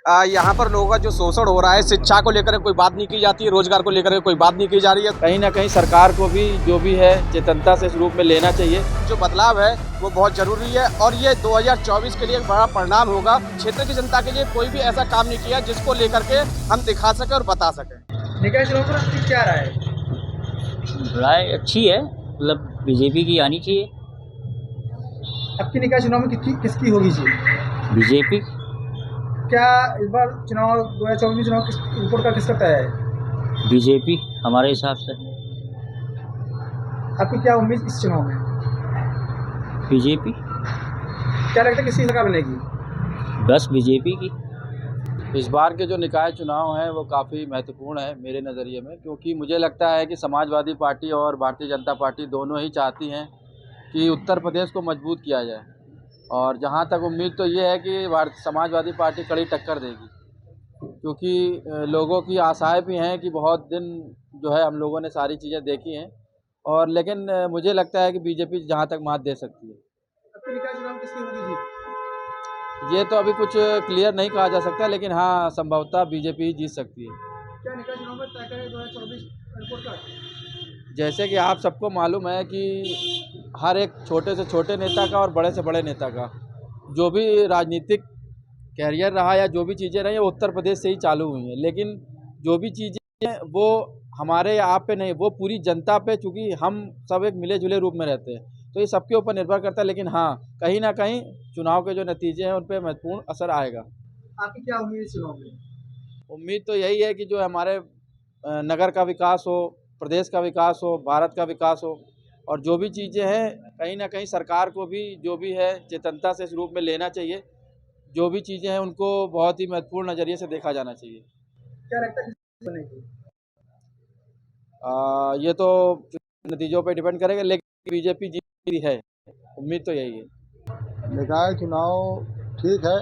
यहाँ पर लोगों का जो शोषण हो रहा है, शिक्षा को लेकर कोई बात नहीं की जाती है, रोजगार को लेकर कोई बात नहीं की जा रही है। कहीं ना कहीं सरकार को भी जो भी है चेतनता से इस रूप में लेना चाहिए। जो बदलाव है वो बहुत जरूरी है और ये 2024 के लिए एक बड़ा परिणाम होगा। क्षेत्र की जनता के लिए कोई भी ऐसा काम नहीं किया जिसको लेकर के हम दिखा सके और बता सके। निकाय चुनाव पर आपकी क्या राय है? राय अच्छी है, मतलब बीजेपी की आनी चाहिए। आपकी निकाय चुनाव में किसकी होगी जी? बीजेपी। क्या इस बार चुनाव 2024 में चुनाव रिपोर्ट का किसका तय है? बीजेपी हमारे हिसाब से। आपकी क्या उम्मीद इस चुनाव में? बीजेपी। क्या लगता है किसकी सरकार बनेगी? बस बीजेपी की। इस बार के जो निकाय चुनाव हैं वो काफ़ी महत्वपूर्ण है मेरे नज़रिए में, क्योंकि मुझे लगता है कि समाजवादी पार्टी और भारतीय जनता पार्टी दोनों ही चाहती हैं कि उत्तर प्रदेश को मजबूत किया जाए। और जहाँ तक उम्मीद तो ये है कि समाजवादी पार्टी कड़ी टक्कर देगी, क्योंकि लोगों की आशाएं भी हैं कि बहुत दिन जो है हम लोगों ने सारी चीज़ें देखी हैं, और लेकिन मुझे लगता है कि बीजेपी जहाँ तक मात दे सकती है। आपकी निकाय चुनाव किसकी होगी जी? ये तो अभी कुछ क्लियर नहीं कहा जा सकता, लेकिन हाँ संभवतः बीजेपी ही जीत सकती है। क्या निकाय चुनाव में तय करें 2024 रिपोर्ट का? जैसे कि आप सबको मालूम है कि हर एक छोटे से छोटे नेता का और बड़े से बड़े नेता का जो भी राजनीतिक कैरियर रहा या जो भी चीज़ें रही वो उत्तर प्रदेश से ही चालू हुई हैं, लेकिन जो भी चीज़ें हैं वो हमारे आप पे नहीं, वो पूरी जनता पे, चूँकि हम सब एक मिले जुले रूप में रहते हैं तो ये सबके ऊपर निर्भर करता है। लेकिन हाँ, कहीं ना कहीं चुनाव के जो नतीजे हैं उन पर महत्वपूर्ण असर आएगा। आपकी क्या उम्मीद इस चुनाव में? उम्मीद तो यही है कि जो हमारे नगर का विकास हो, प्रदेश का विकास हो, भारत का विकास हो, और जो भी चीज़ें हैं कहीं ना कहीं सरकार को भी जो भी है चेतनता से इस रूप में लेना चाहिए। जो भी चीज़ें हैं उनको बहुत ही महत्वपूर्ण नज़रिए से देखा जाना चाहिए। क्या लगता है किसकी बनेगी? ये तो नतीजों पे डिपेंड करेगा, लेकिन बीजेपी जीती है, उम्मीद तो यही है। निकाय चुनाव ठीक है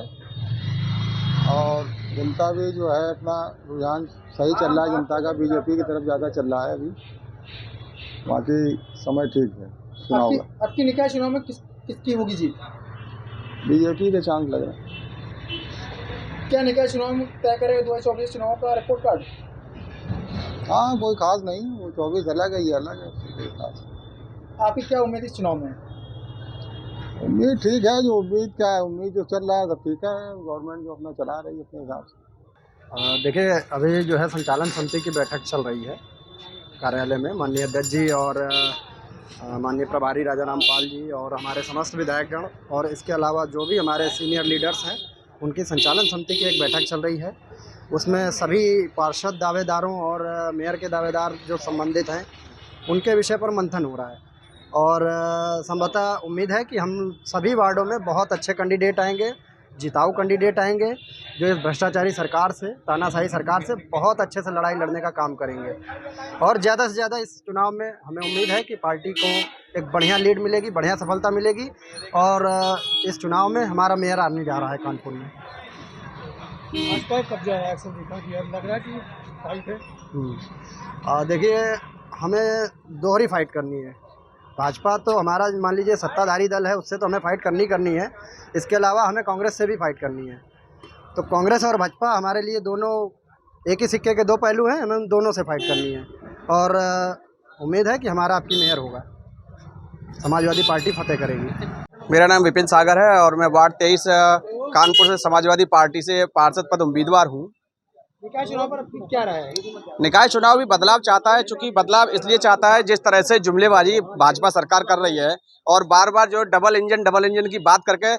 और जनता भी जो है अपना रुझान सही चल रहा है, जनता का बीजेपी की तरफ ज़्यादा चल रहा है अभी। बाकी समय ठीक है चुनाव का। आपकी निकाय चुनाव में किसकी होगी जी? बीजेपी के चांस लग रहे हैं। क्या निकाय चुनाव में तय करेगा 2024 चुनाव का रिपोर्ट कार्ड? हाँ, कोई खास नहीं, वो 24 अलग है, ये अलग है, कोई खास। आपकी क्या उम्मीद इस चुनाव में? उम्मीद ठीक है, जो उम्मीद क्या है, उम्मीद जो चल रहा है सब ठीक है। गवर्नमेंट जो अपना चला रही है अपने हिसाब से। देखिए, अभी जो है संचालन समिति की बैठक चल रही है कार्यालय में। माननीय अध्यक्ष जी और माननीय प्रभारी राजा रामपाल जी और हमारे समस्त विधायकगण और इसके अलावा जो भी हमारे सीनियर लीडर्स हैं उनकी संचालन समिति की एक बैठक चल रही है। उसमें सभी पार्षद दावेदारों और मेयर के दावेदार जो संबंधित हैं उनके विषय पर मंथन हो रहा है, और संभवतः उम्मीद है कि हम सभी वार्डों में बहुत अच्छे कैंडिडेट आएंगे, जिताऊ कैंडिडेट आएंगे जो इस भ्रष्टाचारी सरकार से, तानाशाही सरकार से बहुत अच्छे से लड़ाई लड़ने का काम करेंगे। और ज़्यादा से ज़्यादा इस चुनाव में हमें उम्मीद है कि पार्टी को एक बढ़िया लीड मिलेगी, बढ़िया सफलता मिलेगी, और इस चुनाव में हमारा मेयर आने जा रहा है कानपुर में। आज का कब्जा है, अक्सर देखा कि लग रहा है कि फाइट है। देखिए, हमें दोहरी फाइट करनी है। भाजपा तो हमारा मान लीजिए सत्ताधारी दल है, उससे तो हमें फाइट करनी है। इसके अलावा हमें कांग्रेस से भी फाइट करनी है। तो कांग्रेस और भाजपा हमारे लिए दोनों एक ही सिक्के के दो पहलू हैं, हमें उन दोनों से फाइट करनी है। और उम्मीद है कि हमारा आपकी मेयर होगा, समाजवादी पार्टी फतेह करेगी। मेरा नाम विपिन सागर है और मैं वार्ड 23 कानपुर से समाजवादी पार्टी से पार्षद पद उम्मीदवार हूँ। निकाय चुनाव पर आपकी क्या राय है? निकाय चुनाव भी बदलाव चाहता है, चूंकि बदलाव इसलिए चाहता है जिस तरह से जुमलेबाजी भाजपा सरकार कर रही है और बार बार जो डबल इंजन की बात करके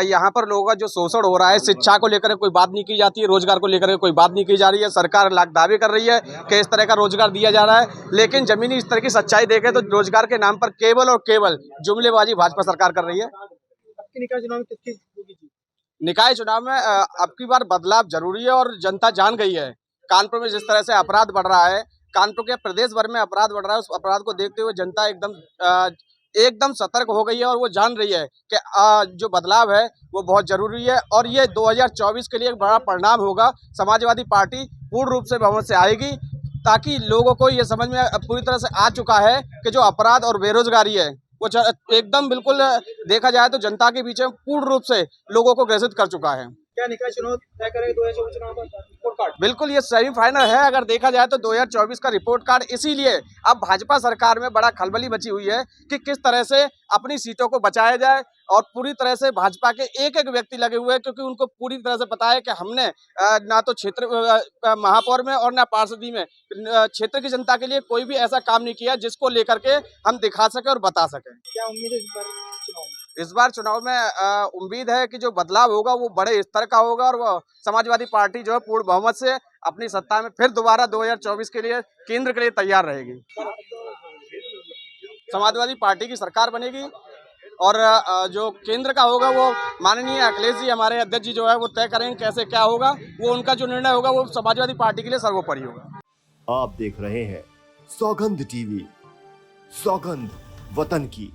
यहाँ पर लोगों का जो शोषण हो रहा है, शिक्षा को लेकर कोई बात नहीं की जाती है, रोजगार को लेकर कोई बात नहीं की जा रही है। सरकार लाख दावे कर रही है कि इस तरह का रोजगार दिया जा रहा है, लेकिन जमीनी स्तर की सच्चाई देखें तो रोजगार के नाम पर केवल और केवल जुमलेबाजी भाजपा सरकार कर रही है। आपकी निकाय चुनाव में किसकी होगी जी? निकाय चुनाव में अब की बार बदलाव जरूरी है और जनता जान गई है। कानपुर में जिस तरह से अपराध बढ़ रहा है, कानपुर के प्रदेश भर में अपराध बढ़ रहा है, उस अपराध को देखते हुए जनता एकदम सतर्क हो गई है और वो जान रही है कि जो बदलाव है वो बहुत जरूरी है और ये 2024 के लिए एक बड़ा परिणाम होगा। समाजवादी पार्टी पूर्ण रूप से बहुमत से आएगी, ताकि लोगों को ये समझ में पूरी तरह से आ चुका है कि जो अपराध और बेरोजगारी है वो एकदम बिल्कुल देखा जाए तो जनता के बीच में पूर्ण रूप से लोगों को ग्रसित कर चुका है। क्या निकाय चुनाव तय करेंगे 2024 चुनाव का रिपोर्ट कार्ड? बिल्कुल ये सेमीफाइनल है। अगर देखा जाए तो 2024 का रिपोर्ट कार्ड, इसीलिए अब भाजपा सरकार में बड़ा खलबली मची हुई है कि किस तरह से अपनी सीटों को बचाया जाए। और पूरी तरह से भाजपा के एक एक व्यक्ति लगे हुए हैं, क्योंकि उनको पूरी तरह से पता है कि हमने ना तो क्षेत्र महापौर में और ना पार्षदी में क्षेत्र की जनता के लिए कोई भी ऐसा काम नहीं किया जिसको लेकर के हम दिखा सके और बता सके। क्या उम्मीद है इस बार चुनाव में? इस बार चुनाव में उम्मीद है कि जो बदलाव होगा वो बड़े स्तर का होगा और वो समाजवादी पार्टी जो है पूर्ण बहुमत से अपनी सत्ता में फिर दोबारा 2024 के लिए केंद्र के लिए तैयार रहेगी। समाजवादी पार्टी की सरकार बनेगी और जो केंद्र का होगा वो माननीय अखिलेश जी हमारे अध्यक्ष जी जो है वो तय करेंगे कैसे क्या होगा। वो उनका जो निर्णय होगा वो समाजवादी पार्टी के लिए सर्वोपरि होगा। आप देख रहे हैं सौगंध टीवी, सौगंध वतन की।